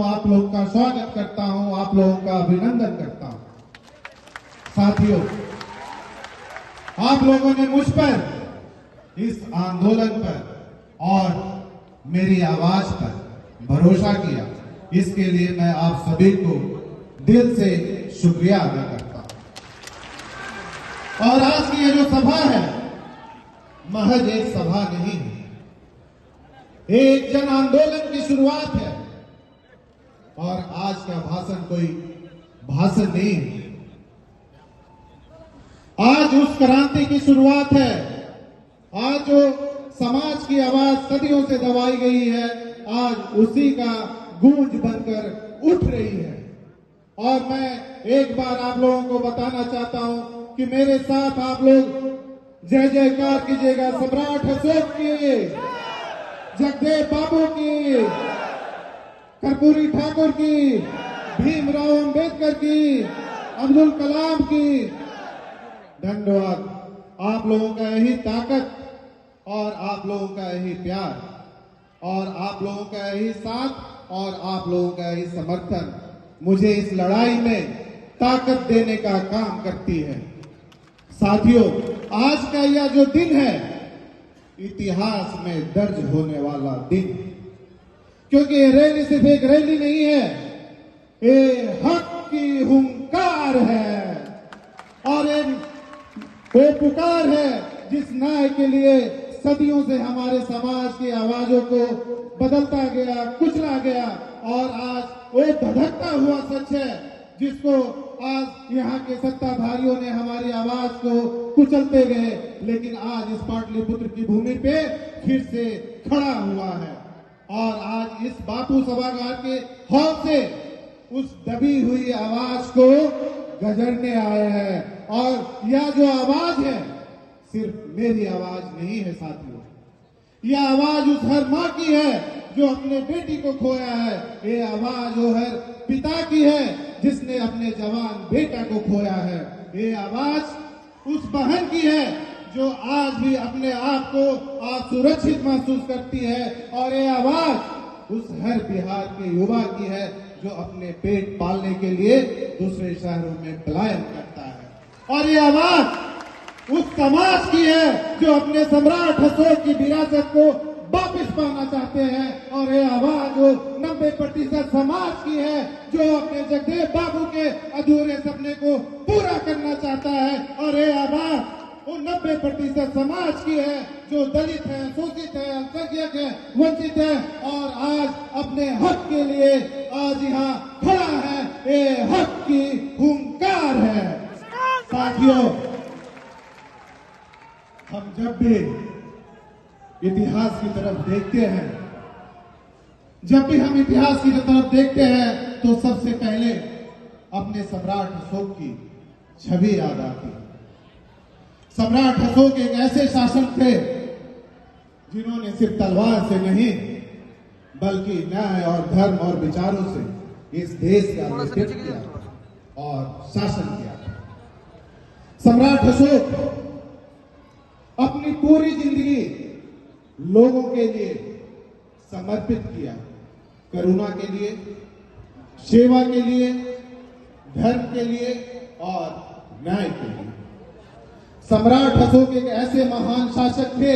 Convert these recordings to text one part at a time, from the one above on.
आप लोगों का स्वागत करता हूं, आप लोगों का अभिनंदन करता हूं। साथियों, आप लोगों ने मुझ पर, इस आंदोलन पर और मेरी आवाज पर भरोसा किया, इसके लिए मैं आप सभी को दिल से शुक्रिया अदा करता हूं। और आज की ये जो सभा है, महज एक सभा नहीं है, एक जन आंदोलन की शुरुआत है। और आज का भाषण कोई भाषण नहीं है, आज उस क्रांति की शुरुआत है। आज जो समाज की आवाज सदियों से दबाई गई है, आज उसी का गूंज बनकर उठ रही है। और मैं एक बार आप लोगों को बताना चाहता हूं कि मेरे साथ आप लोग जय जयकार कीजिएगा सम्राट अशोक की, जगदेव बाबू की, कर्पूरी ठाकुर की, भीमराव अंबेडकर की, अब्दुल कलाम की। धन्यवाद। आप लोगों का यही ताकत और आप लोगों का यही प्यार और आप लोगों का यही साथ और आप लोगों का यही समर्थन मुझे इस लड़ाई में ताकत देने का काम करती है। साथियों, आज का यह जो दिन है, इतिहास में दर्ज होने वाला दिन, क्योंकि ये रैली सिर्फ एक रैली नहीं है, ये हक की हुंकार है और वो पुकार है जिस न्याय के लिए सदियों से हमारे समाज की आवाजों को बदलता गया, कुचला गया। और आज वो धधकता हुआ सच है जिसको आज यहाँ के सत्ताधारियों ने हमारी आवाज को कुचलते गए, लेकिन आज इस पाटलिपुत्र की भूमि पे फिर से खड़ा हुआ है। और आज इस बापू सभागार के हॉल से उस दबी हुई आवाज को गजरने आए हैं। और यह जो आवाज है, सिर्फ मेरी आवाज नहीं है साथियों, यह आवाज उस हर माँ की है जो अपने बेटी को खोया है। ये आवाज वो हर पिता की है जिसने अपने जवान बेटा को खोया है। ये आवाज उस बहन की है जो आज भी अपने आप को असुरक्षित महसूस करती है। और ये आवाज उस हर बिहार के युवा की है जो अपने पेट पालने के लिए दूसरे शहरों में पलायन करता है। और ये आवाज उस समाज की है जो अपने सम्राट अशोक की विरासत को वापस पाना चाहते हैं। और ये आवाज वो 90% समाज की है जो अपने जगदेव बाबू के अधूरे सपने को पूरा करना चाहता है। और ये आवाज वो 90% समाज की है जो दलित है, शोषित है, अल्पसंख्यक है, वंचित है और आज अपने हक के लिए आज यहाँ खड़ा है। ये हक की हुंकार है। साथियों, हम जब भी इतिहास की तरफ देखते हैं, जब भी हम इतिहास की तरफ देखते हैं, तो सबसे पहले अपने सम्राट अशोक की छवि याद आती है। सम्राट अशोक एक ऐसे शासक थे जिन्होंने सिर्फ तलवार से नहीं बल्कि न्याय और धर्म और विचारों से इस देश का नेतृत्व किया और शासन किया। सम्राट अशोक अपनी पूरी जिंदगी लोगों के लिए समर्पित किया, करुणा के लिए, सेवा के लिए, धर्म के लिए और न्याय के लिए। सम्राट अशोक एक ऐसे महान शासक थे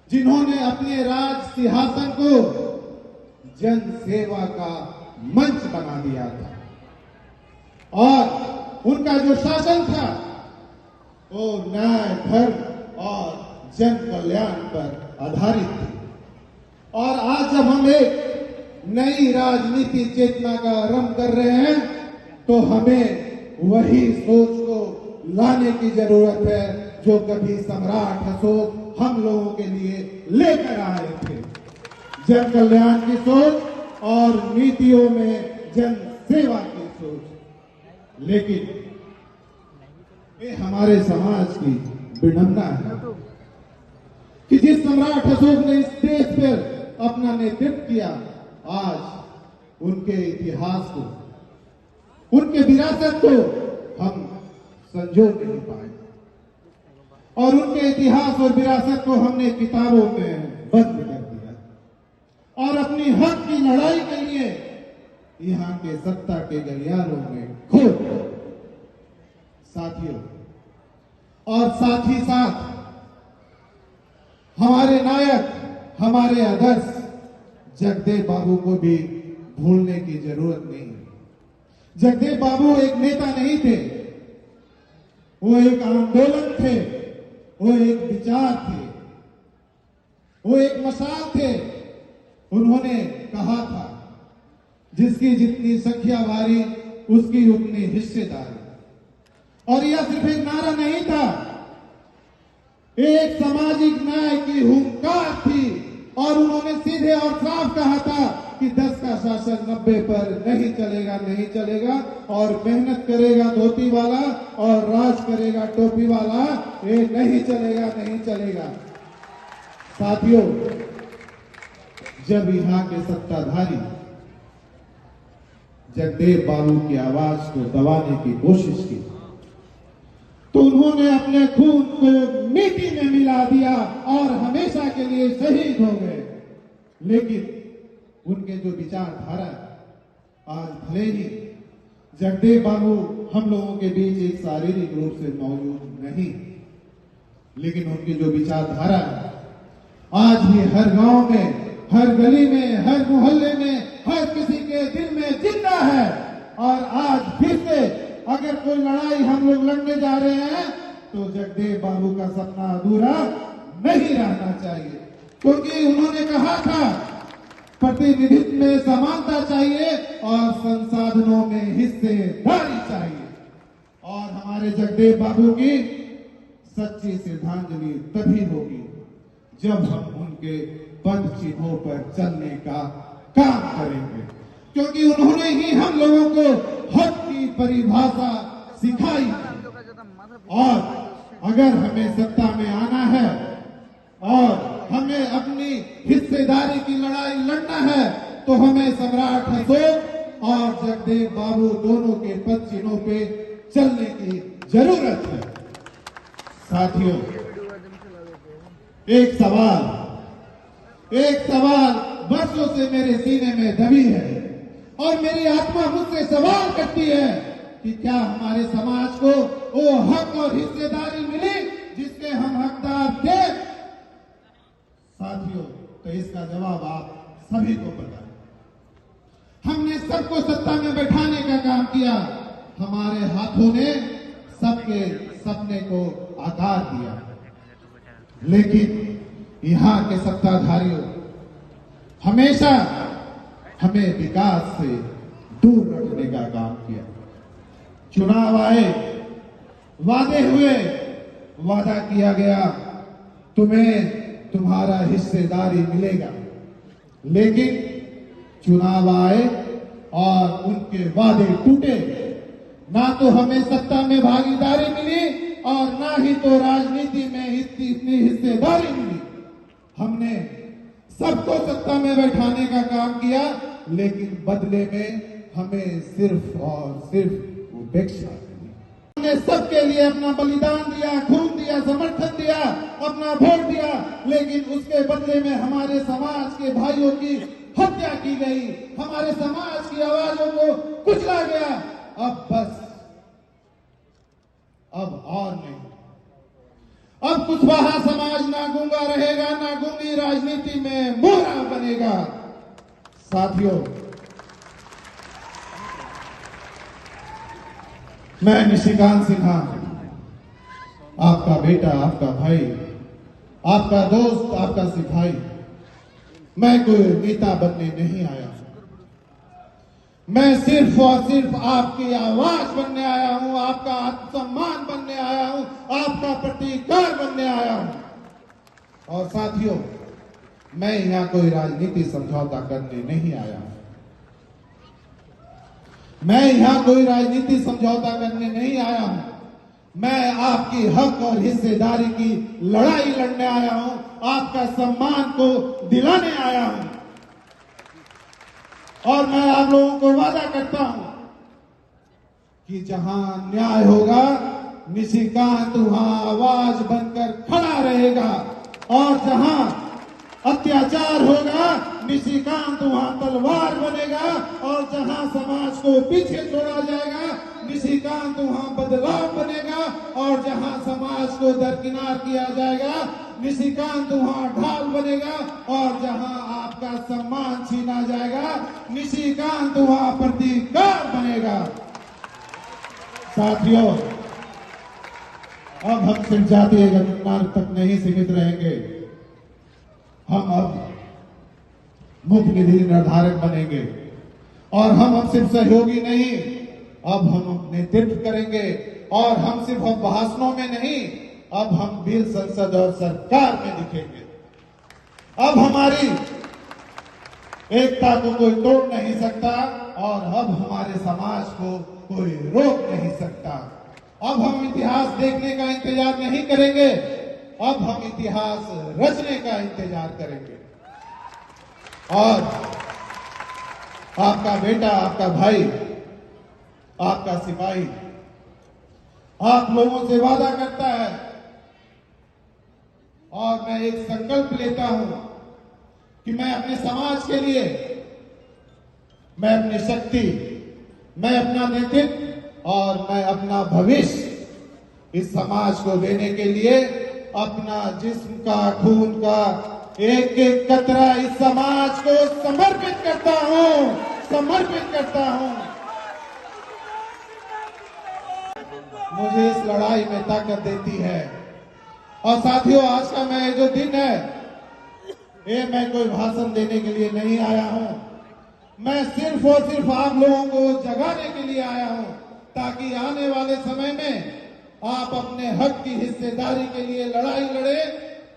जिन्होंने अपने राज सिंहासन को जन सेवा का मंच बना दिया था। और उनका जो शासन था वो न्याय, धर्म और जन कल्याण पर आधारित थी। और आज जब हम एक नई राजनीति चेतना का आरंभ कर रहे हैं, तो हमें वही सोच को लाने की जरूरत है जो कभी सम्राट अशोक हम लोगों के लिए लेकर आए थे। जन कल्याण की सोच और नीतियों में जन सेवा की सोच। लेकिन ये हमारे समाज की विडंबना है कि जिस सम्राट अशोक ने इस देश पर अपना नेतृत्व किया, आज उनके इतिहास को, उनके विरासत को हम संजो नहीं पाए और उनके इतिहास और विरासत को हमने किताबों में बंद कर दिया और अपनी हक की लड़ाई के लिए यहाँ के सत्ता के गलियारों में खो साथियों, और साथ ही साथ हमारे नायक, हमारे आदर्श जगदेव बाबू को भी भूलने की जरूरत नहीं है। जगदेव बाबू एक नेता नहीं थे, वो एक आंदोलन थे, वो एक विचार थे, वो एक मशाल थे। उन्होंने कहा था, जिसकी जितनी संख्या भारी उसकी उतनी हिस्सेदारी। और यह सिर्फ एक नारा नहीं था, एक सामाजिक न्याय की हुंकार थी। और उन्होंने सीधे और साफ कहा था कि 10 का शासन 90 पर नहीं चलेगा, नहीं चलेगा। और मेहनत करेगा धोती वाला और राज करेगा टोपी वाला, ये नहीं चलेगा, नहीं चलेगा। साथियों, जब यहाँ के सत्ताधारी जगदेव बाबू की आवाज को दबाने की कोशिश की, तो उन्होंने अपने खून को मिट्टी में मिला दिया और हमेशा के लिए शहीद हो गए। लेकिन उनके जो विचारधारा आज भले ही जगदेव बाबू हम लोगों के बीच एक शारीरिक रूप से मौजूद नहीं, लेकिन उनकी जो विचारधारा है आज भी हर गांव में, हर गली में, हर मोहल्ले में, हर किसी के दिल में जिंदा है। और आज फिर से अगर कोई लड़ाई हम लोग लड़ने जा रहे हैं तो जगदेव बाबू का सपना अधूरा नहीं रहना चाहिए, क्योंकि उन्होंने कहा था प्रतिनिधित्व में समानता चाहिए और संसाधनों में हिस्सेदारी चाहिए। और हमारे जगदेव बाबू की सच्ची श्रद्धांजलि तभी होगी जब हम उनके पद चिन्हों पर चलने का काम करेंगे, क्योंकि उन्होंने ही हम लोगों को हक की परिभाषा सिखाई। और अगर हमें सत्ता में आना है और हमें अपनी हिस्सेदारी की लड़ाई लड़ना है, तो हमें सम्राट अशोक और जगदेव बाबू दोनों के पद चिन्हों पे चलने की जरूरत है। साथियों, एक सवाल वर्षों से मेरे सीने में दबी है और मेरी आत्मा मुझसे सवाल करती है कि क्या हमारे समाज को वो हक और हिस्सेदारी मिली जिसके हम हकदार थे? साथियों, तो इसका जवाब आप सभी को पता है। हमने सबको सत्ता में बैठाने का काम किया, हमारे हाथों ने सबके सपने को आकार दिया, लेकिन यहाँ के सत्ताधारियों हमेशा हमें विकास से दूर रखने का काम किया। चुनाव आए, वादे हुए, वादा किया गया तुम्हें तुम्हारा हिस्सेदारी मिलेगा, लेकिन चुनाव आए और उनके वादे टूटे। ना तो हमें सत्ता में भागीदारी मिली और ना ही तो राजनीति में इतनी हिस्सेदारी मिली। हमने सबको सत्ता में बैठाने का काम किया, लेकिन बदले में हमें सिर्फ और सिर्फ उपेक्षा मिली। हमने सबके लिए अपना बलिदान दिया, खून दिया, समर्थन दिया, अपना वोट दिया, लेकिन उसके बदले में हमारे समाज के भाइयों की हत्या की गई, हमारे समाज की आवाजों को कुचला गया। अब बस, अब और नहीं। अब कुशवाहा समाज ना गूंगा रहेगा, ना गूंगी राजनीति में मोहरा बनेगा। साथियों, मैं निशिकांत सिन्हा, आपका बेटा, आपका भाई, आपका दोस्त, आपका सिपाही, मैं कोई नेता बनने नहीं आया। मैं सिर्फ और सिर्फ आपकी आवाज बनने आया हूं, आपका आत्मसम्मान बनने आया हूं, आपका प्रतीकार बनने आया हूं। और साथियों, मैं यहां कोई राजनीति समझौता करने नहीं आया हूं। मैं यहां कोई राजनीति समझौता करने नहीं आया हूं। मैं आपकी हक और हिस्सेदारी की लड़ाई लड़ने आया हूं, आपका सम्मान को दिलाने आया हूं। और मैं आप लोगों को वादा करता हूं कि जहां न्याय होगा, निशिकांत वहां आवाज बनकर खड़ा रहेगा, और जहां अत्याचार होगा, निशिकांत वहां तलवार बनेगा, और जहां समाज को पीछे छोड़ा जाएगा निशिकांत वहां बदलाव बनेगा, और जहां समाज को दरकिनार किया जाएगा निशिकांत वहां ढाल बनेगा, और जहां आपका सम्मान छीना जाएगा निशिकांत वहां प्रतिकार बनेगा। साथियों, अब हम सिर्फ जातीय गणमान्य तक नहीं सीमित रहेंगे, हम अब मुख्य निधि निर्धारक बनेंगे, और हम अब सिर्फ सहयोगी नहीं, अब हम नेतृत्व करेंगे, और हम सिर्फ हम भाषणों में नहीं, अब हम बिल संसद और सरकार में दिखेंगे। अब हमारी एकता को कोई तोड़ नहीं सकता, और अब हमारे समाज को कोई रोक नहीं सकता। अब हम इतिहास देखने का इंतजार नहीं करेंगे, अब हम इतिहास रचने का इंतजार करेंगे। और आपका बेटा, आपका भाई, आपका सिपाही आप लोगों से वादा करता है, और मैं एक संकल्प लेता हूं कि मैं अपने समाज के लिए, मैं अपनी शक्ति, मैं अपना नेतृत्व और मैं अपना भविष्य इस समाज को देने के लिए अपना जिस्म का, खून का एक एक कतरा इस समाज को समर्पित करता हूं, समर्पित करता हूं। मुझे इस लड़ाई में ताकत देती है। और साथियों, आज का मैं जो दिन है, ये मैं कोई भाषण देने के लिए नहीं आया हूं, मैं सिर्फ और सिर्फ आप लोगों को जगाने के लिए आया हूं, ताकि आने वाले समय में आप अपने हक की हिस्सेदारी के लिए लड़ाई लड़े,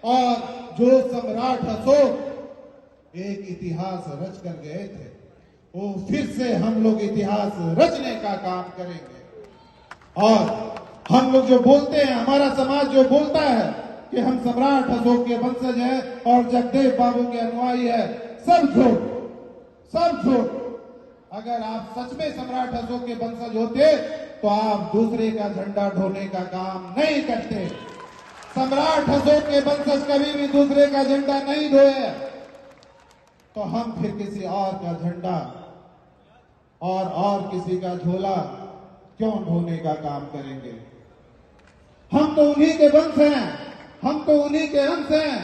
और जो सम्राट अशोक एक इतिहास रच कर गए थे, वो फिर से हम लोग इतिहास रचने का काम करेंगे। और हम लोग जो बोलते हैं, हमारा समाज जो बोलता है कि हम सम्राट अशोक के वंशज हैं और जगदेव बाबू के अनुयायी है, सब झूठ, सब झूठ। अगर आप सच में सम्राट अशोक के वंशज होते तो आप दूसरे का झंडा ढोने का काम नहीं करते। सम्राट अशोक के वंशज कभी भी दूसरे का झंडा नहीं ढोए, तो हम फिर किसी और का झंडा और किसी का झोला क्यों ढोने का काम करेंगे। हम तो उन्हीं के वंश हैं, हम तो उन्हीं के अंश हैं,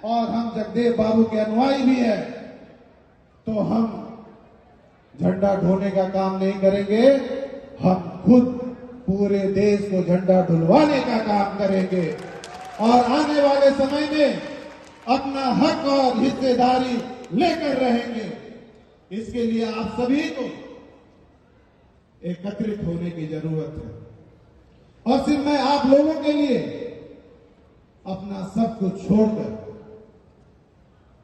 और हम जगदेव बाबू के अनुयायी भी हैं, तो हम झंडा ढोने का काम नहीं करेंगे, हम खुद पूरे देश को झंडा ढुलवाने का काम करेंगे, और आने वाले समय में अपना हक और हिस्सेदारी लेकर रहेंगे। इसके लिए आप सभी को एकत्रित होने की जरूरत है, और सिर्फ मैं आप लोगों के लिए अपना सब कुछ छोड़कर,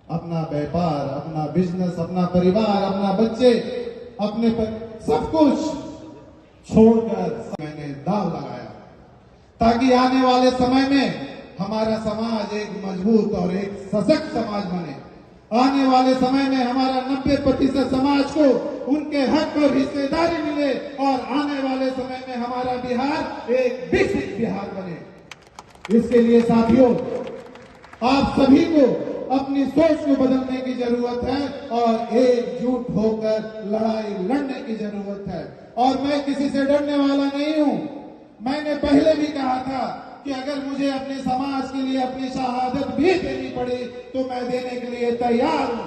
अपना व्यापार, अपना बिजनेस, अपना परिवार, अपना बच्चे, अपने सब कुछ छोड़कर मैंने दाव लगाया, ताकि आने वाले समय में हमारा समाज एक मजबूत और एक सशक्त समाज बने। आने वाले समय में हमारा 90% समाज को उनके हक और हिस्सेदारी मिले, और आने वाले समय में हमारा बिहार एक विकसित बिहार बने। इसके लिए साथियों, आप सभी को अपनी सोच को बदलने की जरूरत है, और एकजुट होकर लड़ाई लड़ने की जरूरत है। और मैं किसी से डरने वाला नहीं हूं। मैंने पहले भी कहा था कि अगर मुझे अपने समाज के लिए अपनी शहादत भी देनी पड़ी तो मैं देने के लिए तैयार हूं।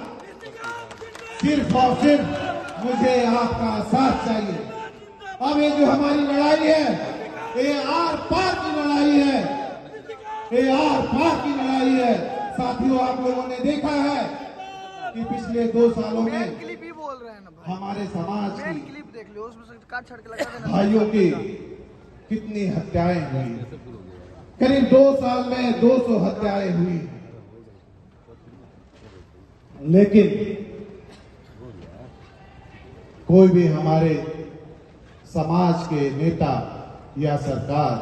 सिर्फ और सिर्फ मुझे आपका साथ चाहिए। अब ये जो हमारी लड़ाई है, ये आर पार की लड़ाई है, ये आर पार की लड़ाई है। साथियों, आप लोगों ने देखा है कि पिछले 2 सालों में हमारे समाज की भाइयों की कितनी हत्याएं हुई। करीब 2 साल में 200 हत्याएं हुई, लेकिन कोई भी हमारे समाज के नेता या सरकार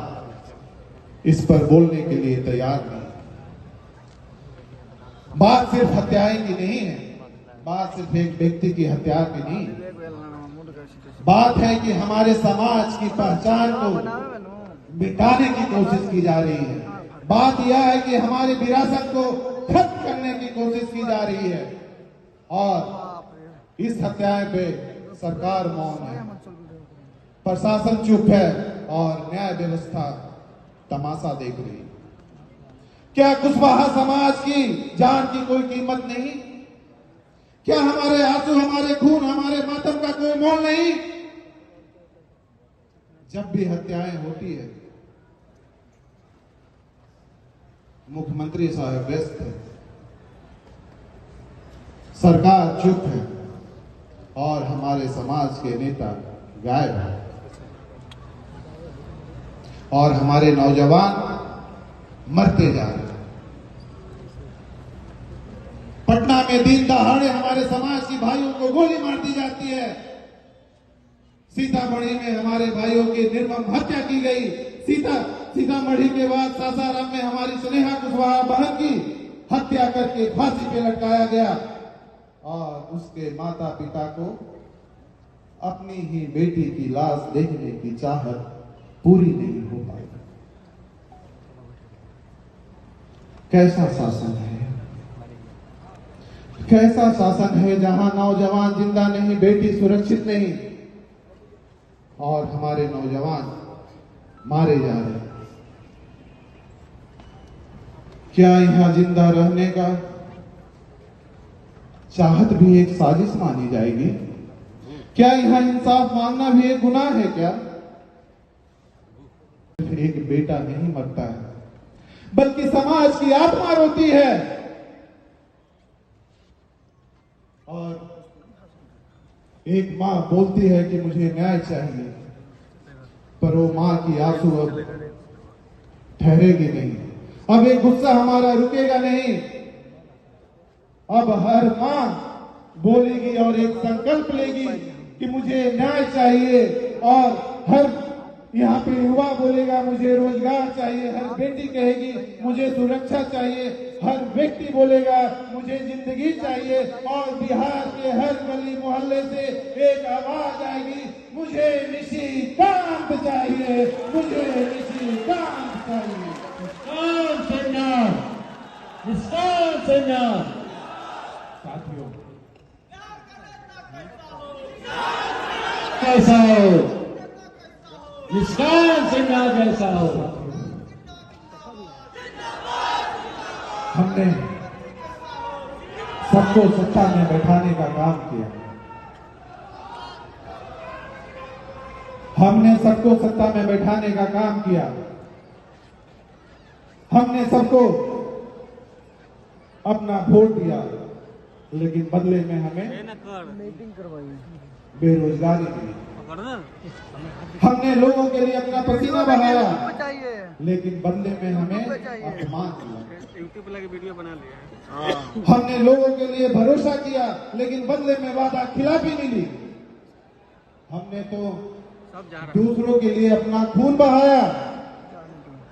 इस पर बोलने के लिए तैयार नहीं। बात सिर्फ हत्याएं की नहीं है, बात सिर्फ एक व्यक्ति की हत्या की नहीं है। बात है कि हमारे समाज की पहचान को मिटाने की कोशिश की जा रही है। बात यह है कि हमारी विरासत को खत्म करने की कोशिश की जा रही है। और इस हत्याएं पे सरकार मौन है, प्रशासन चुप है और न्याय व्यवस्था तमाशा देख रही है। क्या कुशवाहा समाज की जान की कोई कीमत नहीं? क्या हमारे आंसू, हमारे खून, हमारे मातम का कोई मोल नहीं? जब भी हत्याएं होती है, मुख्यमंत्री साहब व्यस्त है, सरकार चुप है और हमारे समाज के नेता गायब है और हमारे नौजवान मरते जा रहे हैं। पटना में दिन दहाड़े हमारे समाज के भाइयों को गोली मार दी जाती है। सीतामढ़ी में हमारे भाइयों की निर्मम हत्या की गई। सीतामढ़ी के बाद सासाराम में हमारी स्नेहा कुशवाहा बहन की हत्या करके फांसी पे लटकाया गया और उसके माता पिता को अपनी ही बेटी की लाश देखने की चाहत पूरी नहीं हो पाई। कैसा शासन है? कैसा शासन है जहां नौजवान जिंदा नहीं, बेटी सुरक्षित नहीं और हमारे नौजवान मारे जा रहे हैं। क्या यहां जिंदा रहने का चाहत भी एक साजिश मानी जाएगी? क्या यहां इंसाफ मांगना भी एक गुनाह है? क्या एक बेटा नहीं मरता है बल्कि समाज की आत्मा रोती है और एक मां बोलती है कि मुझे न्याय चाहिए, पर वो मां की आंसू अब ठहरेगी नहीं। अब एक गुस्सा हमारा रुकेगा नहीं। अब हर मां बोलेगी और एक संकल्प लेगी कि मुझे न्याय चाहिए और हर यहाँ पे युवा बोलेगा मुझे रोजगार चाहिए, हर बेटी कहेगी मुझे सुरक्षा चाहिए, हर व्यक्ति बोलेगा मुझे जिंदगी चाहिए और बिहार के हर गली मोहल्ले से एक आवाज आएगी, मुझे निशिकांत चाहिए, मुझे निशिकांत चाहिए। साथियों, कैसा हो निष्काम सिन्हा, जैसा हो। हमने सबको सत्ता में बैठाने का काम किया। हमने सबको सत्ता में बैठाने का काम किया। हमने सबको अपना वोट दिया, लेकिन बदले में हमें बेरोजगारी मिली। हमने लोगों के लिए अपना पसीना बहाया, लेकिन बदले में हमें अपमान मिला। वीडियो बना लिया। हमने लोगों के लिए भरोसा किया, लेकिन बदले में वादा खिलाफी मिली। हमने तो दूसरों के लिए अपना खून बहाया,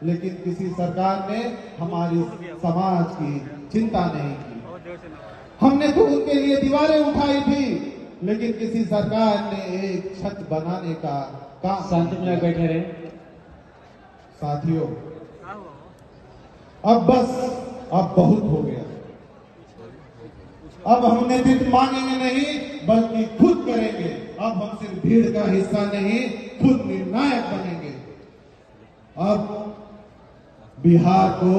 लेकिन किसी सरकार ने हमारी समाज की चिंता नहीं की। हमने तो उनके लिए दीवारें उठाई थी, लेकिन किसी सरकार ने एक छत बनाने का काम। शांति में बैठे रहे। साथियों, अब बस, अब बहुत हो गया। अब हम नेतृत्व मांगेंगे नहीं, बल्कि खुद करेंगे। अब हम सिर्फ भीड़ का हिस्सा नहीं, खुद निर्णायक बनेंगे। अब बिहार को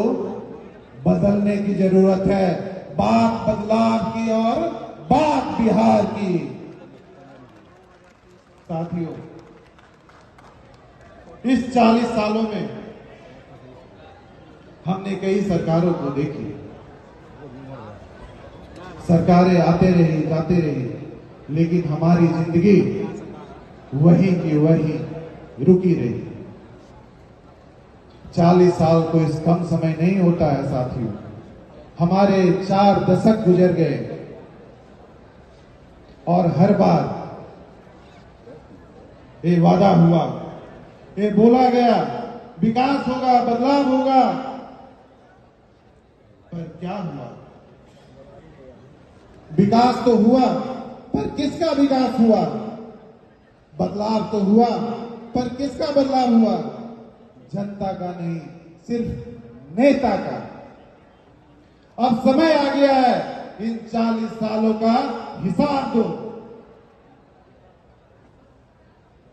बदलने की जरूरत है। बात बदलाव की और बात बिहार की। साथियों, इस 40 सालों में हमने कई सरकारों को देखी। सरकारें आते रही, जाते रही, लेकिन हमारी जिंदगी वही की वही रुकी रही। 40 साल कोई कम समय नहीं होता है साथियों। हमारे 4 दशक गुजर गए और हर बार ये वादा हुआ, ये बोला गया विकास होगा, बदलाव होगा, पर क्या हुआ? विकास तो हुआ, पर किसका विकास हुआ? बदलाव तो हुआ, पर किसका बदलाव हुआ? जनता का नहीं, सिर्फ नेता का। अब समय आ गया है इन 40 सालों का हिसाब दो।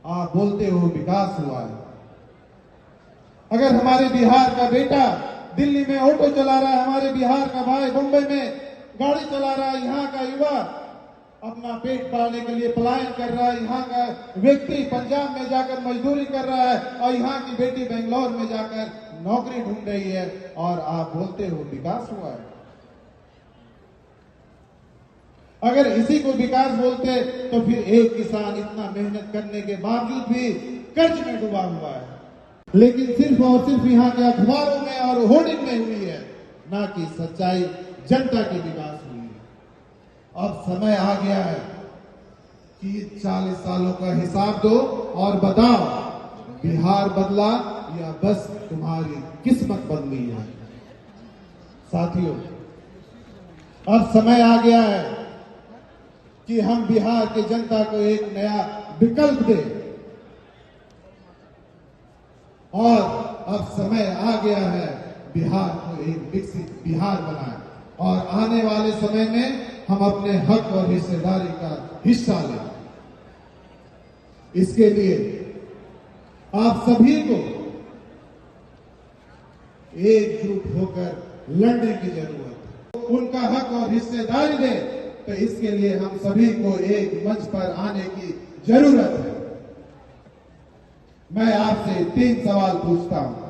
आप बोलते हो विकास हुआ है। अगर हमारे बिहार का बेटा दिल्ली में ऑटो चला रहा है, हमारे बिहार का भाई मुंबई में गाड़ी चला रहा है, यहाँ का युवा अपना पेट पालने के लिए पलायन कर रहा है, यहाँ का व्यक्ति पंजाब में जाकर मजदूरी कर रहा है और यहाँ की बेटी बेंगलोर में जाकर नौकरी ढूंढ रही है, और आप बोलते हो विकास हुआ है। अगर इसी को विकास बोलते तो फिर एक किसान इतना मेहनत करने के बावजूद भी कर्ज में डूबा हुआ है, लेकिन सिर्फ और सिर्फ यहाँ के अखबारों में और होर्डिंग में हुई है, ना कि सच्चाई जनता की विकास हुई है। अब समय आ गया है कि 40 सालों का हिसाब दो और बताओ, बिहार बदला या बस तुम्हारी किस्मत बदली है। साथियों, अब समय आ गया है कि हम बिहार की जनता को एक नया विकल्प दें, और अब समय आ गया है बिहार को एक विकसित बिहार बनाएं, और आने वाले समय में हम अपने हक और हिस्सेदारी का हिस्सा लें। इसके लिए आप सभी को एकजुट होकर लड़ने की जरूरत है। उनका हक और हिस्सेदारी दें, तो इसके लिए हम सभी को एक मंच पर आने की जरूरत है। मैं आपसे 3 सवाल पूछता हूं।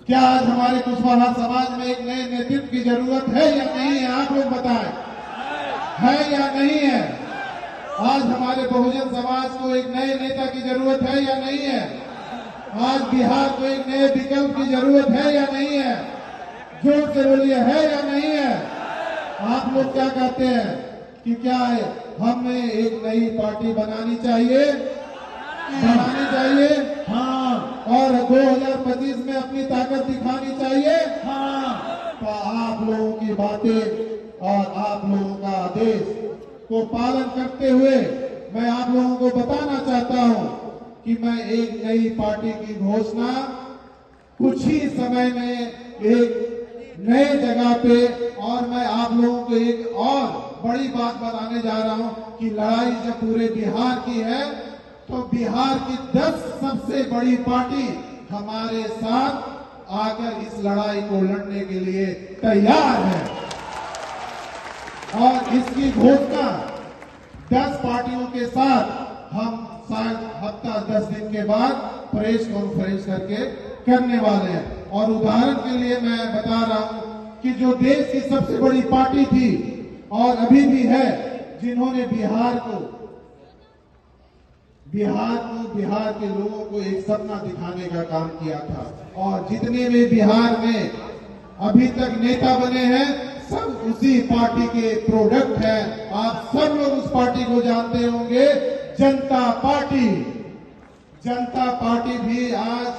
क्या आज हमारे कुशवाहा समाज में एक नए नेतृत्व की जरूरत है या नहीं है? आप लोग बताएं, है या नहीं है? आज हमारे बहुजन समाज को एक नए नेता की जरूरत है या नहीं है? आज बिहार को एक नए विकल्प की जरूरत है या नहीं है? जोर से बोलिए, है या नहीं है? आप लोग क्या कहते हैं कि क्या है, हमें एक नई पार्टी बनानी चाहिए? हाँ। और 2025 में अपनी ताकत दिखानी चाहिए? हाँ। तो आप लोगों की बातें और आप लोगों का आदेश को पालन करते हुए मैं आप लोगों को बताना चाहता हूं कि मैं एक नई पार्टी की घोषणा कुछ ही समय में एक नए जगह पे, और मैं आप लोगों को एक और बड़ी बात बताने जा रहा हूं कि लड़ाई जब पूरे बिहार की है, तो बिहार की 10 सबसे बड़ी पार्टी हमारे साथ आकर इस लड़ाई को लड़ने के लिए तैयार है, और इसकी घोषणा 10 पार्टियों के साथ हम शायद हफ्ता 10 दिन के बाद प्रेस कॉन्फ्रेंस करके करने वाले हैं। और उदाहरण के लिए मैं बता रहा हूं कि जो देश की सबसे बड़ी पार्टी थी और अभी भी है, जिन्होंने बिहार बिहार के लोगों को एक सपना दिखाने का काम किया था, और जितने भी बिहार में अभी तक नेता बने हैं सब उसी पार्टी के प्रोडक्ट हैं। आप सब लोग उस पार्टी को जानते होंगे, जनता पार्टी। जनता पार्टी भी आज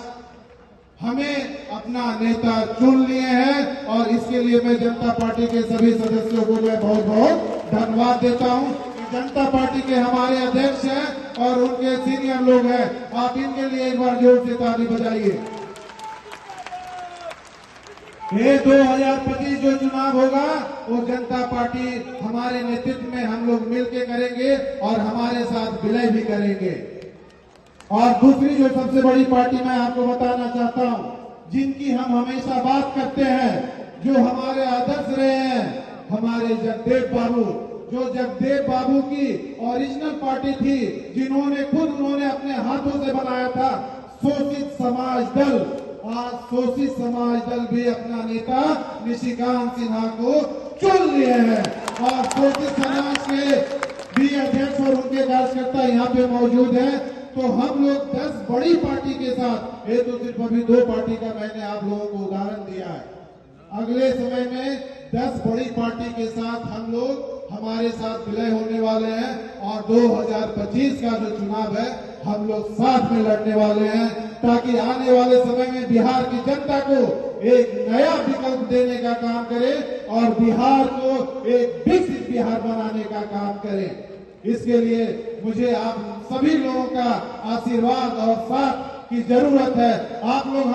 हमें अपना नेता चुन लिए हैं, और इसके लिए मैं जनता पार्टी के सभी सदस्यों को मैं बहुत बहुत धन्यवाद देता हूं। जनता पार्टी के हमारे अध्यक्ष हैं और उनके सीनियर लोग हैं, आप इनके लिए एक बार जोर से ताली बजाइए। ये 2025 जो चुनाव होगा वो जनता पार्टी हमारे नेतृत्व में हम लोग मिलकर करेंगे और हमारे साथ विलय भी करेंगे। और दूसरी जो सबसे बड़ी पार्टी मैं आपको बताना चाहता हूं, जिनकी हम हमेशा बात करते हैं, जो हमारे आदर्श रहे हैं, हमारे जगदेव बाबू, जो जगदेव बाबू की ओरिजिनल पार्टी थी, जिन्होंने उन्होंने अपने हाथों से बनाया था शोषित समाज दल। आज शोषित समाज दल भी अपना नेता निशिकांत सिन्हा को चुन लिए हैं, और शोषित समाज के भी अध्यक्ष और उनके कार्यकर्ता यहाँ पे मौजूद हैं। तो हम लोग 10 बड़ी पार्टी के साथ, ये तो सिर्फ अभी 2 पार्टी का मैंने आप लोगों को उदाहरण दिया है, अगले समय में 10 बड़ी पार्टी के साथ हम लोग हमारे साथ विलय होने वाले हैं, और 2025 का जो चुनाव है हम लोग साथ में लड़ने वाले हैं, ताकि आने वाले समय में बिहार की जनता को एक नया विकल्प देने का काम करें और बिहार को एक विकसित बिहार बनाने का काम करें। इसके लिए मुझे आप सभी लोगों का आशीर्वाद और साथ की जरूरत है। आप लोग